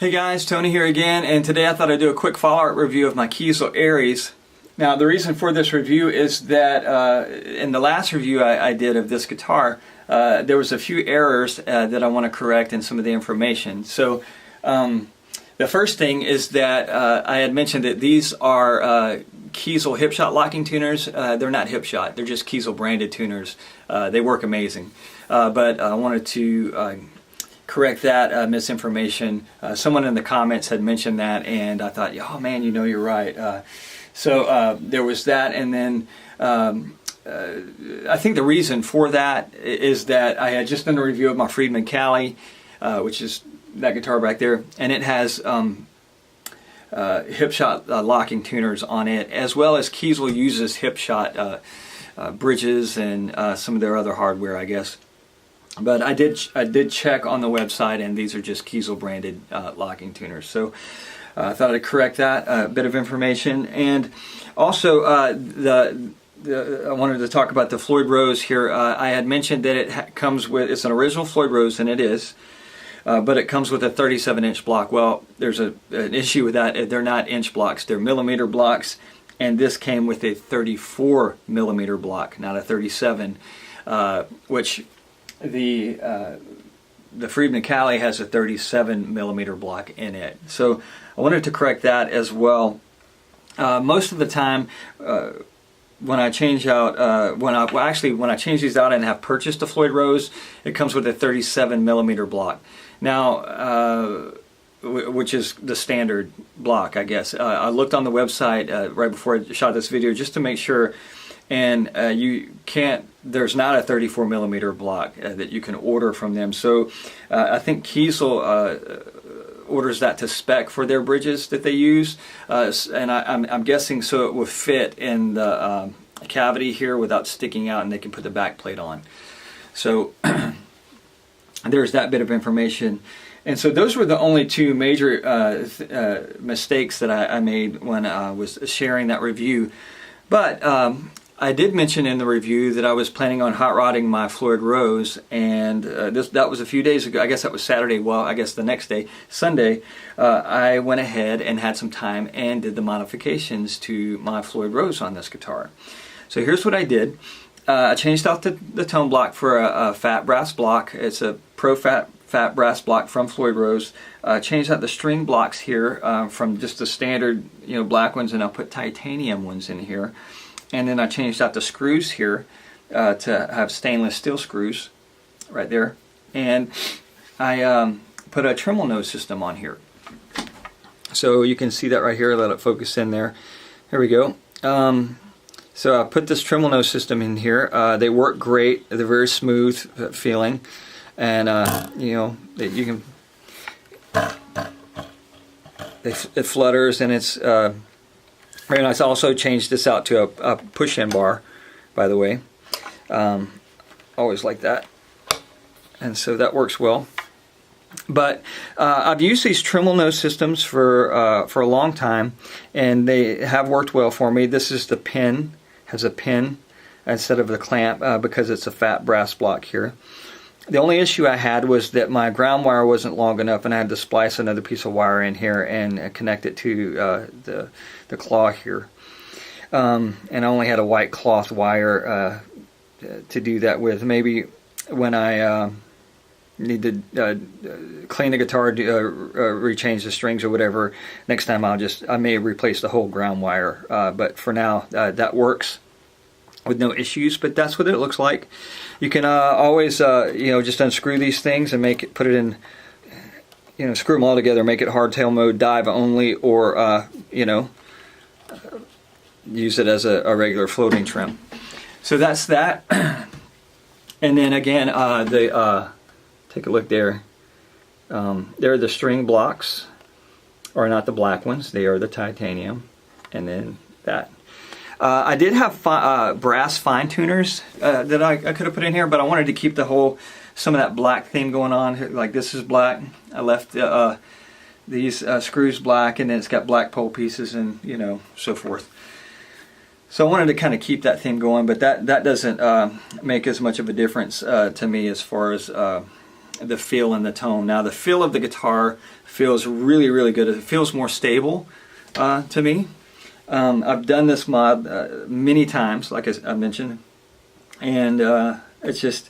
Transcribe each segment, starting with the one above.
Hey guys, Tony here again, and today I thought I'd do a quick follow-up review of my Kiesel Aries. Now the reason for this review is that in the last review I did of this guitar, there was a few errors that I want to correct in some of the information. So the first thing is that I had mentioned that these are Kiesel Hipshot locking tuners. They're not Hipshot, they're just Kiesel branded tuners. They work amazing. But I wanted to correct that misinformation. Someone in the comments had mentioned that, and I thought, oh man, you know, you're right. So there was that, and then I think the reason for that is that I had just done a review of my Friedman Cali, which is that guitar back there, and it has Hipshot locking tuners on it, as well as Kiesel uses Hipshot bridges and some of their other hardware, I guess. But I did check on the website, and these are just Kiesel branded locking tuners. So I thought I'd correct that bit of information. And also I wanted to talk about the Floyd Rose here. I had mentioned that it comes with, it's an original Floyd Rose, and it is, but it comes with a 37-inch block. Well, there's an issue with that. They're not inch blocks, they're millimeter blocks, and this came with a 34 millimeter block, not a 37, which the Friedman Cali has a 37 millimeter block in it. So I wanted to correct that as well. Most of the time when I change out, when I change these out and have purchased a Floyd Rose, it comes with a 37 millimeter block. Now, which is the standard block, I guess. I looked on the website right before I shot this video just to make sure, and there's not a 34 millimeter block that you can order from them. So I think Kiesel orders that to spec for their bridges that they use, and I'm guessing so it will fit in the cavity here without sticking out, and they can put the back plate on. So there's that bit of information. And so those were the only two major mistakes that I made when I was sharing that review. But I did mention in the review that I was planning on hot rodding my Floyd Rose, and that was a few days ago. I guess that was Saturday. Well, I guess the next day, Sunday, I went ahead and had some time and did the modifications to my Floyd Rose on this guitar. So here's what I did. I changed out the tone block for a fat brass block. It's a Pro Fat brass block from Floyd Rose. Changed out the string blocks here from just the standard, black ones, and I'll put titanium ones in here. And then I changed out the screws here to have stainless steel screws right there. And I put a Tremolo nose system on here. So you can see that right here. Let it focus in there. Here we go. So I put this Tremolo nose system in here. They work great. They're very smooth feeling. And you can, it flutters, and it's very nice. I also changed this out to a push-in bar, by the way. Always like that. And so that works well. But I've used these Tremolo nose systems for a long time, and they have worked well for me. This is the pin, has a pin instead of the clamp because it's a fat brass block here. The only issue I had was that my ground wire wasn't long enough, and I had to splice another piece of wire in here and connect it to the claw here. And I only had a white cloth wire to do that with. Maybe when I need to clean the guitar, rechange the strings or whatever, next time I may replace the whole ground wire. But for now, that works with no issues. But that's what it looks like. You can always just unscrew these things and put it in, screw them all together, make it hardtail mode, dive only, or use it as a regular floating trim. So that's that. And then again, take a look there. There are the string blocks, or not the black ones, they are the titanium. And then that. I did have brass fine tuners that I could have put in here, but I wanted to keep some of that black theme going on. Like this is black. I left these screws black, and then it's got black pole pieces and so forth. So I wanted to kind of keep that theme going, but that doesn't make as much of a difference to me as far as the feel and the tone. Now the feel of the guitar feels really, really good. It feels more stable to me. I've done this mod many times, like I mentioned, and it's just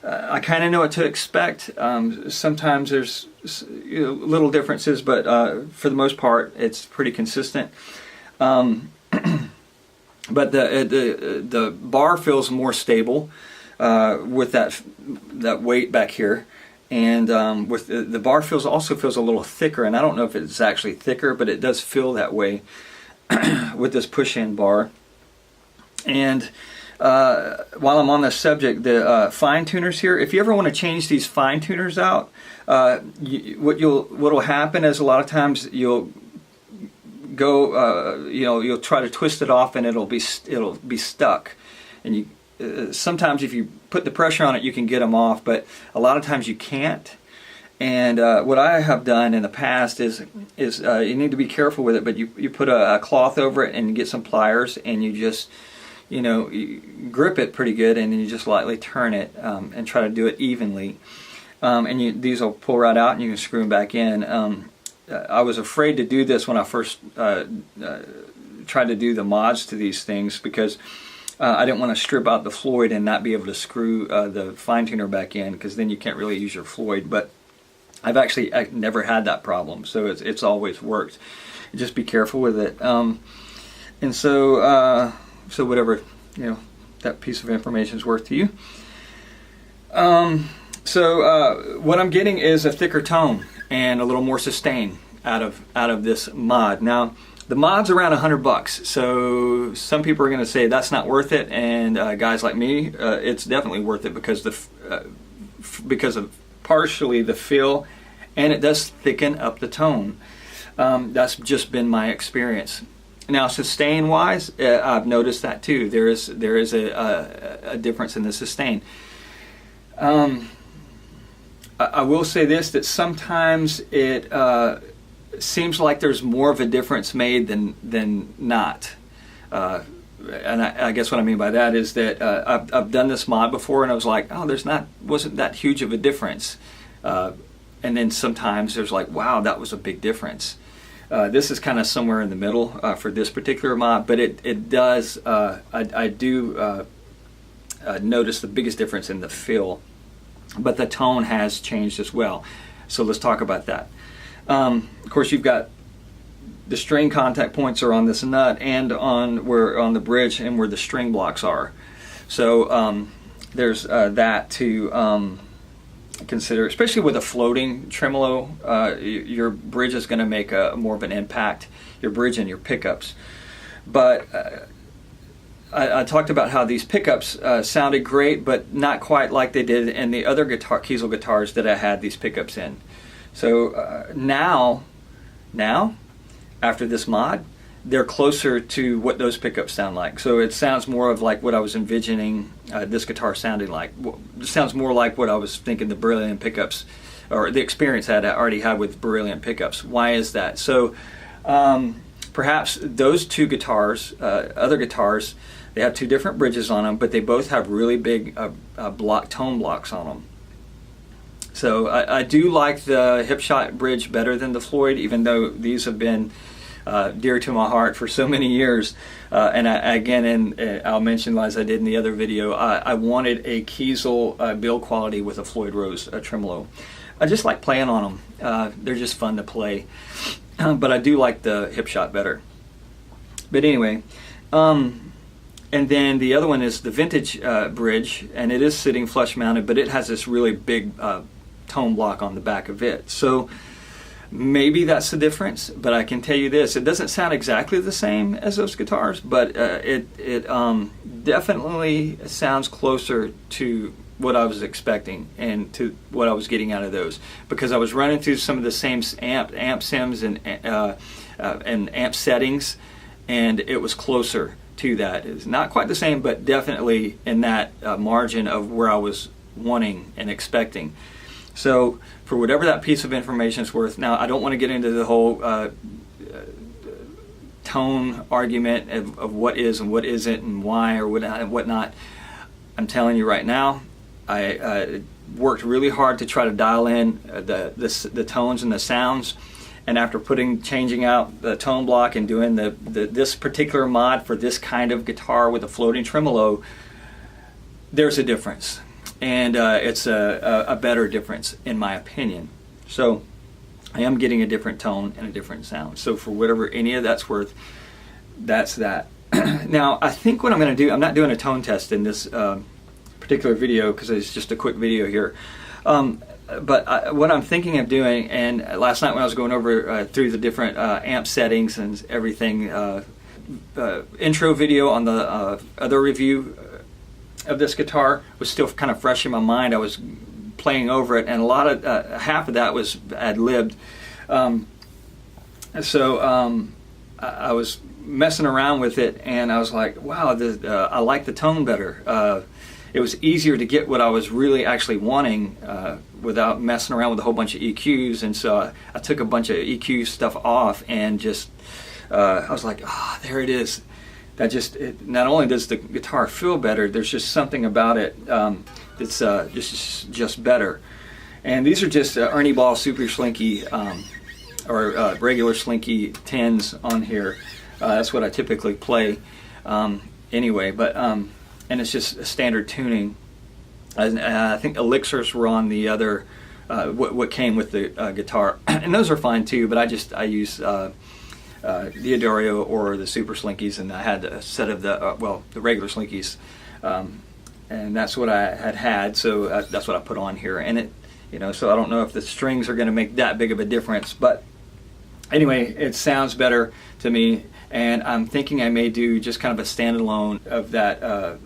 I kind of know what to expect. Sometimes there's little differences, but for the most part, it's pretty consistent. But the bar feels more stable with that weight back here, and with the bar also feels a little thicker. And I don't know if it's actually thicker, but it does feel that way with this push-in bar. And while I'm on this subject, the fine tuners here, if you ever want to change these fine tuners out, what'll happen is a lot of times you'll go, you'll try to twist it off and it'll be stuck. And sometimes if you put the pressure on it, you can get them off, but a lot of times you can't. And what I have done in the past is you need to be careful with it, but you put a cloth over it and you get some pliers and you just you grip it pretty good, and then you just lightly turn it and try to do it evenly. And these will pull right out and you can screw them back in. I was afraid to do this when I first tried to do the mods to these things, because I didn't want to strip out the Floyd and not be able to screw the fine tuner back in, because then you can't really use your Floyd. But I've never had that problem, so it's always worked. Just be careful with it. And so whatever that piece of information is worth to you. So what I'm getting is a thicker tone and a little more sustain out of this mod. Now the mod's around $100, so some people are going to say that's not worth it, and guys like me, it's definitely worth it because of partially the feel, and it does thicken up the tone. That's just been my experience. Now, sustain wise, I've noticed that too. There is a difference in the sustain. I will say this, that sometimes it seems like there's more of a difference made than not. And I guess what I mean by that is that I've done this mod before and I was like, oh, wasn't that huge of a difference. And then sometimes there's like, wow, that was a big difference. This is kind of somewhere in the middle for this particular mod, but it does, I do notice the biggest difference in the feel, but the tone has changed as well. So let's talk about that. Of course, you've got the string contact points are on this nut and on the bridge and where the string blocks are. So there's that to consider, especially with a floating tremolo. Your bridge is going to make more of an impact, your bridge and your pickups. But I talked about how these pickups sounded great, but not quite like they did in the other Kiesel guitars that I had these pickups in. So now, after this mod, they're closer to what those pickups sound like. So it sounds more of like what I was envisioning this guitar sounding like. It sounds more like what I was thinking the Brilliant pickups, or the experience I already had with Brilliant pickups. Why is that? So perhaps those two guitars, other guitars, they have two different bridges on them, but they both have really big tone blocks on them. So I do like the Hipshot bridge better than the Floyd, even though these have been dear to my heart for so many years. And I'll mention, as I did in the other video, I wanted a Kiesel build quality with a Floyd Rose tremolo. I just like playing on them. They're just fun to play. But I do like the Hipshot better. But anyway, and then the other one is the vintage bridge, and it is sitting flush mounted, but it has this really big tone block on the back of it. So maybe that's the difference, but I can tell you this, it doesn't sound exactly the same as those guitars, but it definitely sounds closer to what I was expecting and to what I was getting out of those, because I was running through some of the same amp sims and amp settings, and it was closer to that. It's not quite the same, but definitely in that margin of where I was wanting and expecting. So for whatever that piece of information is worth, now I don't want to get into the whole tone argument of what is and what isn't and why or whatnot. I'm telling you right now, I worked really hard to try to dial in the tones and the sounds. And after changing out the tone block and doing this particular mod for this kind of guitar with a floating tremolo, there's a difference. And it's a better difference in my opinion. So I am getting a different tone and a different sound. So for whatever any of that's worth, that's that. Now I think what I'm going to do, I'm not doing a tone test in this particular video because it's just a quick video here. But what I'm thinking of doing, and last night when I was going over through the different amp settings and everything, intro video on the other review of this guitar was still kind of fresh in my mind. I was playing over it, and a lot of half of that was ad-libbed. So I was messing around with it, and I was like, wow, I like the tone better. It was easier to get what I was really actually wanting without messing around with a whole bunch of EQs, and so I took a bunch of EQ stuff off and just I was like, there it is. That not only does the guitar feel better, there's just something about it that's just better. And these are just Ernie Ball Super Slinky or regular Slinky 10s on here. That's what I typically play anyway, but and it's just a standard tuning. I think elixirs were on the other, what came with the guitar, and those are fine too. But I use the D'Addario or the Super Slinkies, and I had a set of the regular Slinkies, and that's what I had. So that's what I put on here, and so I don't know if the strings are going to make that big of a difference, but anyway, it sounds better to me. And I'm thinking I may do just kind of a standalone of that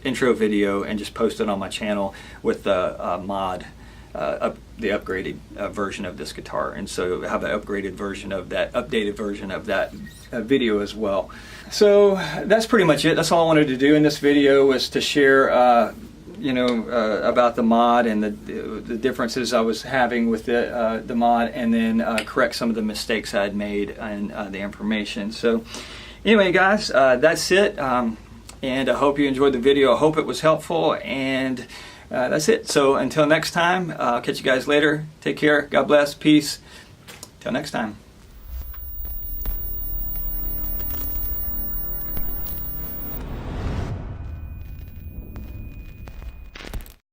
intro video and just post it on my channel with the mod, the upgraded version of this guitar, and so have an upgraded version of that, updated version of that video as well. So that's pretty much it. That's all I wanted to do in this video, was to share about the mod and the differences I was having with the mod, and then correct some of the mistakes I had made in the information. So anyway guys, that's it, and I hope you enjoyed the video. I hope it was helpful, and that's it. So until next time, I'll catch you guys later. Take care. God bless. Peace. Till next time.